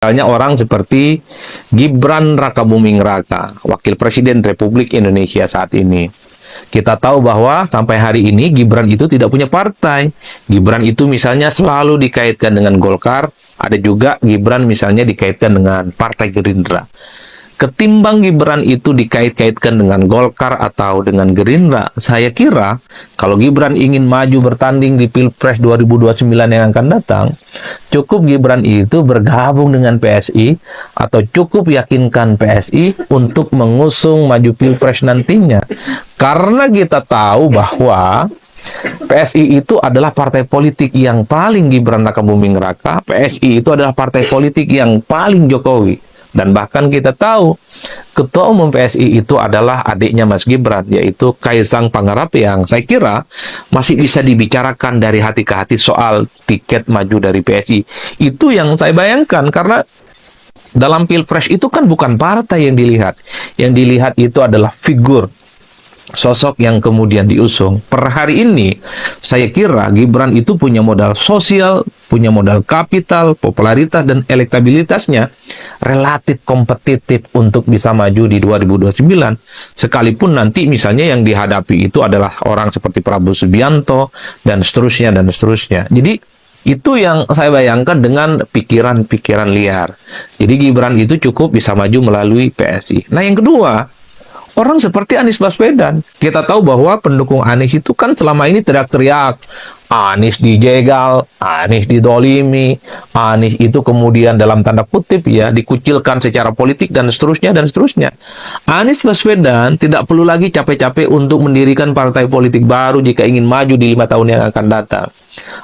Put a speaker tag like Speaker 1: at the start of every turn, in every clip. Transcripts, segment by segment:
Speaker 1: Misalnya orang seperti Gibran Rakabuming Raka, Wakil Presiden Republik Indonesia saat ini. Kita tahu bahwa sampai hari ini Gibran itu tidak punya partai. Gibran itu misalnya selalu dikaitkan dengan Golkar, ada juga Gibran misalnya dikaitkan dengan Partai Gerindra. Ketimbang Gibran itu dikait-kaitkan dengan Golkar atau dengan Gerindra, saya kira kalau Gibran ingin maju bertanding di Pilpres 2029 yang akan datang, cukup Gibran itu bergabung dengan PSI atau cukup yakinkan PSI untuk mengusung maju Pilpres nantinya. Karena kita tahu bahwa PSI itu adalah partai politik yang paling Gibran Rakabuming Raka, PSI itu adalah partai politik yang paling Jokowi. Dan bahkan kita tahu ketua umum PSI itu adalah adiknya Mas Gibran, yaitu Kaisang Pangarap, yang saya kira masih bisa dibicarakan dari hati ke hati soal tiket maju dari PSI. Itu yang saya bayangkan, karena dalam Pilpres itu kan bukan partai yang dilihat. Yang dilihat itu adalah figur, sosok yang kemudian diusung. Per hari ini, saya kira Gibran itu punya modal sosial, punya modal kapital, popularitas, dan elektabilitasnya relatif kompetitif untuk bisa maju di 2029. Sekalipun nanti misalnya yang dihadapi itu adalah orang seperti Prabowo Subianto, dan seterusnya, dan seterusnya. Jadi, itu yang saya bayangkan dengan pikiran-pikiran liar. Jadi, Gibran itu cukup bisa maju melalui PSI. Nah, yang kedua, orang seperti Anies Baswedan. Kita tahu bahwa pendukung Anies itu kan selama ini teriak-teriak, Anies dijegal, Anies didolimi, Anies itu kemudian dalam tanda kutip ya dikucilkan secara politik dan seterusnya dan seterusnya. Anies Baswedan tidak perlu lagi capek-capek untuk mendirikan partai politik baru jika ingin maju di 5 tahun yang akan datang.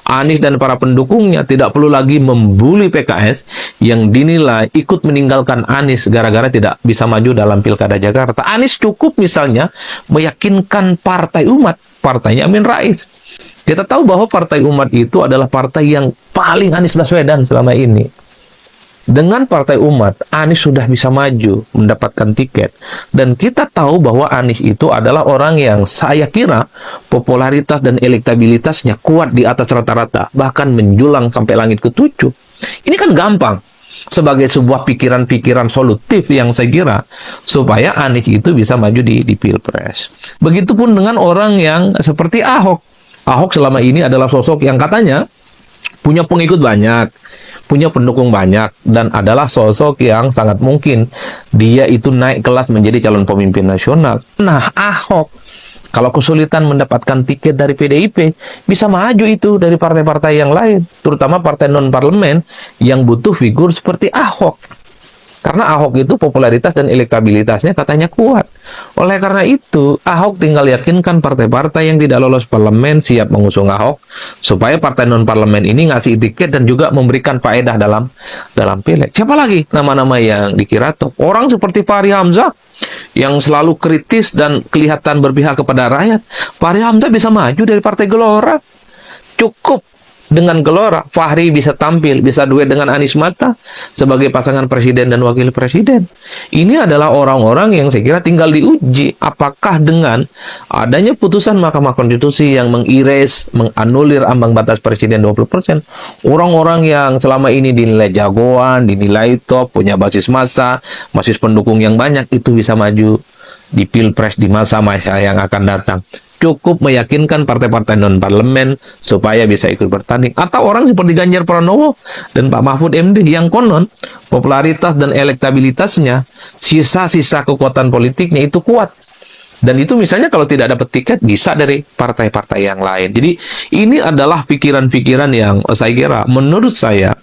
Speaker 1: Anies dan para pendukungnya tidak perlu lagi membuli PKS yang dinilai ikut meninggalkan Anies gara-gara tidak bisa maju dalam Pilkada Jakarta. Anies cukup misalnya meyakinkan Partai Umat, partainya Amin Rais. Kita tahu bahwa Partai Umat itu adalah partai yang paling Anies Baswedan selama ini. Dengan Partai Umat, Anies sudah bisa maju, mendapatkan tiket. Dan kita tahu bahwa Anies itu adalah orang yang saya kira popularitas dan elektabilitasnya kuat di atas rata-rata, bahkan menjulang sampai langit ketujuh. Ini kan gampang, sebagai sebuah pikiran-pikiran solutif yang saya kira, supaya Anies itu bisa maju di Pilpres. Begitupun dengan orang yang seperti Ahok. Ahok selama ini adalah sosok yang katanya punya pengikut banyak, punya pendukung banyak, dan adalah sosok yang sangat mungkin dia itu naik kelas menjadi calon pemimpin nasional. Nah, Ahok kalau kesulitan mendapatkan tiket dari PDIP, bisa maju itu dari partai-partai yang lain, terutama partai non-parlemen yang butuh figur seperti Ahok. Karena Ahok itu popularitas dan elektabilitasnya katanya kuat. Oleh karena itu, Ahok tinggal yakinkan partai-partai yang tidak lolos parlemen siap mengusung Ahok, supaya partai non-parlemen ini ngasih tiket dan juga memberikan faedah dalam pileg. Siapa lagi nama-nama yang dikira top? Orang seperti Fahri Hamzah, yang selalu kritis dan kelihatan berpihak kepada rakyat. Fahri Hamzah bisa maju dari Partai Gelora. Cukup dengan Gelora, Fahri bisa tampil, bisa duet dengan Anies Mata sebagai pasangan presiden dan wakil presiden. Ini adalah orang-orang yang saya kira tinggal diuji apakah dengan adanya putusan Mahkamah Konstitusi yang menganulir ambang batas presiden 20%, orang-orang yang selama ini dinilai jagoan, dinilai top, punya basis massa, basis pendukung yang banyak, itu bisa maju di Pilpres di masa-masa yang akan datang. Cukup meyakinkan partai-partai non-parlemen supaya bisa ikut bertanding. Atau orang seperti Ganjar Pranowo dan Pak Mahfud MD yang konon popularitas dan elektabilitasnya, sisa-sisa kekuatan politiknya itu kuat. Dan itu misalnya kalau tidak dapat tiket bisa dari partai-partai yang lain. Jadi ini adalah pikiran-pikiran yang saya kira menurut saya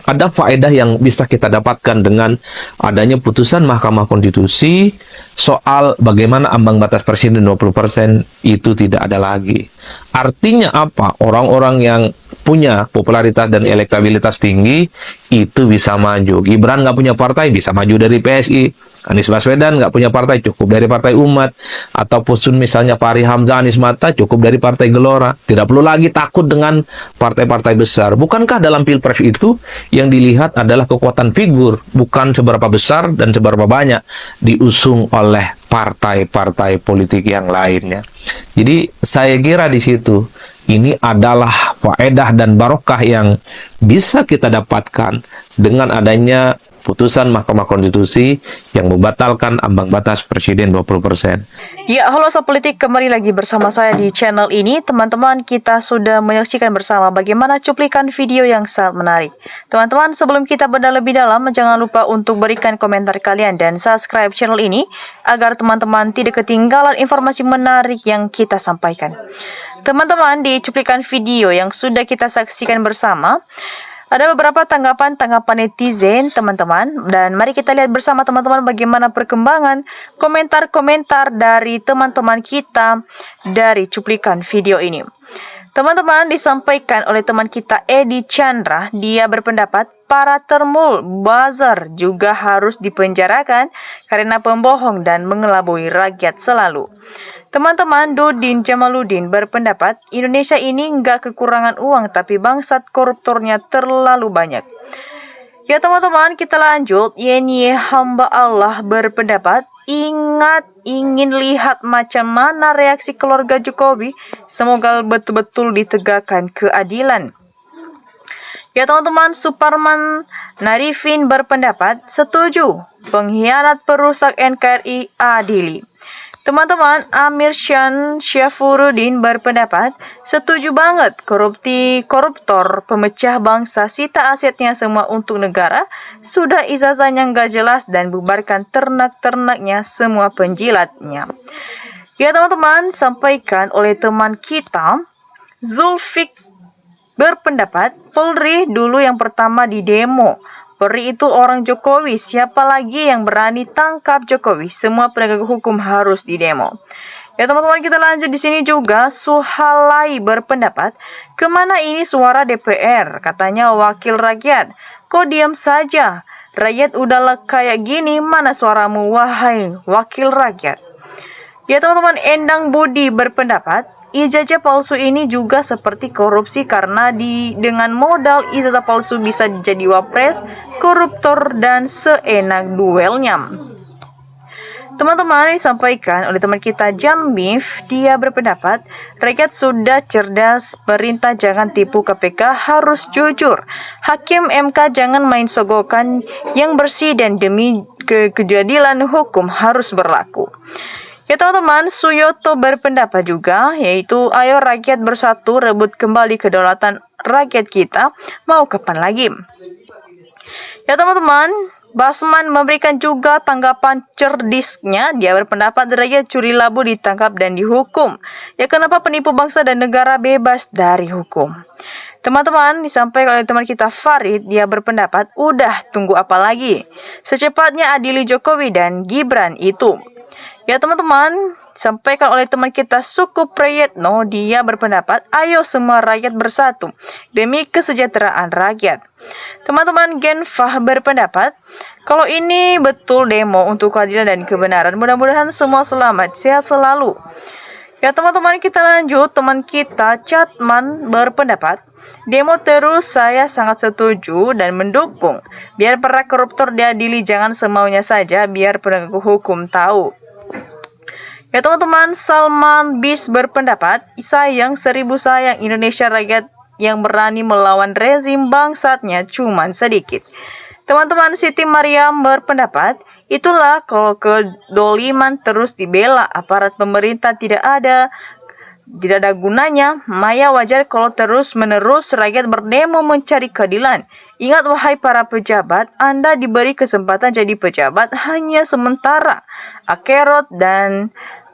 Speaker 1: ada faedah yang bisa kita dapatkan dengan adanya putusan Mahkamah Konstitusi soal bagaimana ambang batas presiden 20% itu tidak ada lagi. Artinya apa? Orang-orang yang punya popularitas dan elektabilitas tinggi itu bisa maju. Gibran nggak punya partai, bisa maju dari PSI. Anies Baswedan nggak punya partai, cukup dari Partai Umat. Ataupun misalnya Fahri Hamzah, Anies Mata, cukup dari Partai Gelora. Tidak perlu lagi takut dengan partai-partai besar. Bukankah dalam Pilpres itu yang dilihat adalah kekuatan figur, bukan seberapa besar dan seberapa banyak diusung oleh partai-partai politik yang lainnya. Jadi saya kira di situ Ini adalah faedah dan barokah yang bisa kita dapatkan dengan adanya putusan Mahkamah Konstitusi yang membatalkan ambang batas presiden 20%.
Speaker 2: Ya, halo Sob Politik, kembali lagi bersama saya di channel ini. Teman-teman, kita sudah menyaksikan bersama bagaimana cuplikan video yang sangat menarik. Teman-teman, sebelum kita bedah lebih dalam, jangan lupa untuk berikan komentar kalian dan subscribe channel ini agar teman-teman tidak ketinggalan informasi menarik yang kita sampaikan. Teman-teman, di cuplikan video yang sudah kita saksikan bersama, ada beberapa tanggapan netizen, teman-teman. Dan mari kita lihat bersama teman-teman bagaimana perkembangan komentar-komentar dari teman-teman kita dari cuplikan video ini. Teman-teman, disampaikan oleh teman kita Edi Chandra, dia berpendapat para termul buzzer juga harus dipenjarakan karena pembohong dan mengelabui rakyat selalu. Teman-teman, Dudin Jamaluddin berpendapat Indonesia ini nggak kekurangan uang, tapi bangsat koruptornya terlalu banyak. Ya teman-teman, kita lanjut. Yeni hamba Allah berpendapat, ingat ingin lihat macam mana reaksi keluarga Jokowi. Semoga betul-betul ditegakkan keadilan. Ya teman-teman, Suparman Narifin berpendapat, setuju pengkhianat perusak NKRI adili. Teman-teman, Amir Syan Syafuruddin berpendapat, setuju banget koruptor pemecah bangsa sita asetnya semua untuk negara, sudah ijazahnya nggak jelas dan bubarkan ternak-ternaknya semua penjilatnya. Ya teman-teman, sampaikan oleh teman kita Zulfik berpendapat, Polri dulu yang pertama di demo. Polri itu orang Jokowi, siapa lagi yang berani tangkap Jokowi? Semua penegak hukum harus didemo. Ya teman-teman, kita lanjut di sini juga. Suhalai berpendapat, kemana ini suara DPR? Katanya wakil rakyat. Kok diam saja? Rakyat udah kayak gini, mana suaramu wahai wakil rakyat? Ya teman-teman, Endang Budi berpendapat, ijazah palsu ini juga seperti korupsi karena dengan modal ijazah palsu bisa jadi wapres, koruptor, dan seenak duelnya. Teman-teman, disampaikan oleh teman kita Jamif, dia berpendapat rakyat sudah cerdas, perintah jangan tipu KPK, harus jujur. Hakim MK jangan main sogokan, yang bersih dan demi keadilan hukum harus berlaku. Ya teman-teman, Suyoto berpendapat juga, yaitu ayo rakyat bersatu rebut kembali kedaulatan rakyat kita, mau kapan lagi? Ya teman-teman, Basman memberikan juga tanggapan cerdisnya, dia berpendapat rakyat curi labu ditangkap dan dihukum. Ya kenapa penipu bangsa dan negara bebas dari hukum? Teman-teman, disampaikan oleh teman kita Farid, dia berpendapat, udah tunggu apa lagi? Secepatnya adili Jokowi dan Gibran itu. Ya teman-teman, sampaikan oleh teman kita Suku Prayetno, dia berpendapat, ayo semua rakyat bersatu demi kesejahteraan rakyat. Teman-teman, Genfah berpendapat, kalau ini betul demo untuk keadilan dan kebenaran, mudah-mudahan semua selamat, sehat selalu. Ya teman-teman, kita lanjut. Teman kita Chatman berpendapat, demo terus, saya sangat setuju dan mendukung. Biar para koruptor diadili, jangan semaunya saja, biar penegak hukum tahu. Ya teman-teman, Salman Bis berpendapat, sayang 1000 sayang Indonesia rakyat yang berani melawan rezim bangsatnya cuman sedikit. Teman-teman, Siti Mariam berpendapat, itulah kalau kedoliman terus dibela aparat pemerintah tidak ada gunanya. Maya wajar kalau terus-menerus rakyat berdemo mencari keadilan. Ingat wahai para pejabat, Anda diberi kesempatan jadi pejabat hanya sementara. Akhirat dan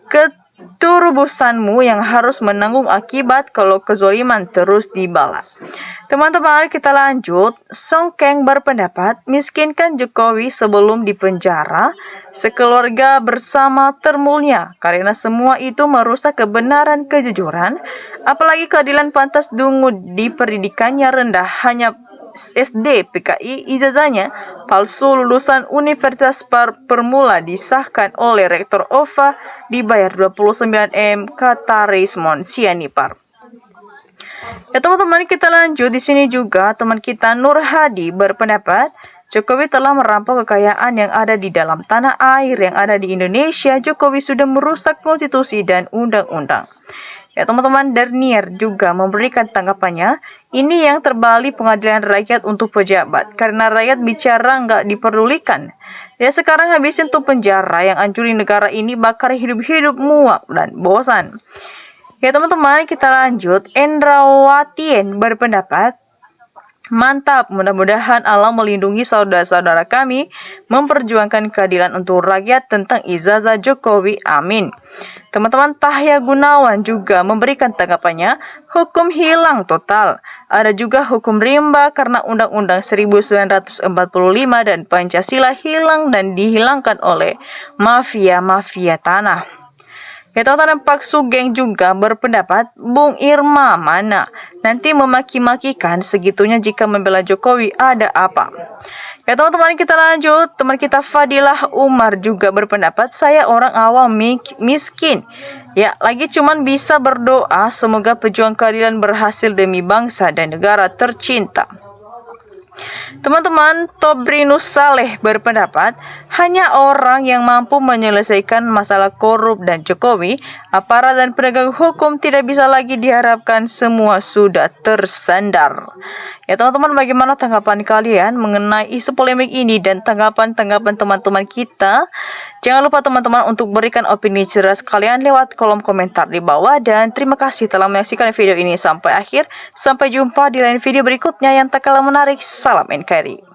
Speaker 2: keturbusanmu yang harus menanggung akibat kalau kezaliman terus dibalas. Teman-teman, kita lanjut. Songkeng berpendapat, miskinkan Jokowi sebelum dipenjara sekeluarga bersama termulnya, karena semua itu merusak kebenaran kejujuran, apalagi keadilan pantas dungu di pendidikannya rendah, hanya SD PKI ijazahnya palsu, lulusan Universitas Permula disahkan oleh Rektor OVA, dibayar 29M, kata Raismond Sianipar. Ya teman-teman, kita lanjut di sini juga. Teman kita Nur Hadi berpendapat, Jokowi telah merampok kekayaan yang ada di dalam tanah air yang ada di Indonesia. Jokowi sudah merusak konstitusi dan undang-undang. Ya teman-teman, Dernier juga memberikan tanggapannya, ini yang terbalik pengadilan rakyat untuk pejabat, karena rakyat bicara nggak diperdulikan. Ya sekarang habisin tuh penjara yang hancurin negara ini, bakar hidup-hidup, muak dan bosan. Ya teman-teman, kita lanjut. Endrawatien berpendapat, mantap, mudah-mudahan Allah melindungi saudara-saudara kami memperjuangkan keadilan untuk rakyat tentang ijazah Jokowi, amin. Teman-teman, Tahya Gunawan juga memberikan tanggapannya, hukum hilang total. Ada juga hukum rimba karena Undang-Undang 1945 dan Pancasila hilang dan dihilangkan oleh mafia-mafia tanah. Teman-teman, Pak Sugeng juga berpendapat, Bung Irma mana? Nanti memaki-makikan segitunya jika membela Jokowi, ada apa? Ya teman-teman, kita lanjut. Teman kita Fadilah Umar juga berpendapat, saya orang awam miskin. Ya, lagi cuman bisa berdoa semoga pejuang keadilan berhasil demi bangsa dan negara tercinta. Teman-teman, Tobrinus Saleh berpendapat, hanya orang yang mampu menyelesaikan masalah korup dan Jokowi, aparat dan penegak hukum tidak bisa lagi diharapkan, semua sudah tersandar. Ya teman-teman, bagaimana tanggapan kalian mengenai isu polemik ini dan tanggapan-tanggapan teman-teman kita? Jangan lupa teman-teman untuk berikan opini cerdas kalian lewat kolom komentar di bawah. Dan terima kasih telah menyaksikan video ini sampai akhir. Sampai jumpa di lain video berikutnya yang tak kalah menarik. Salam NKRI.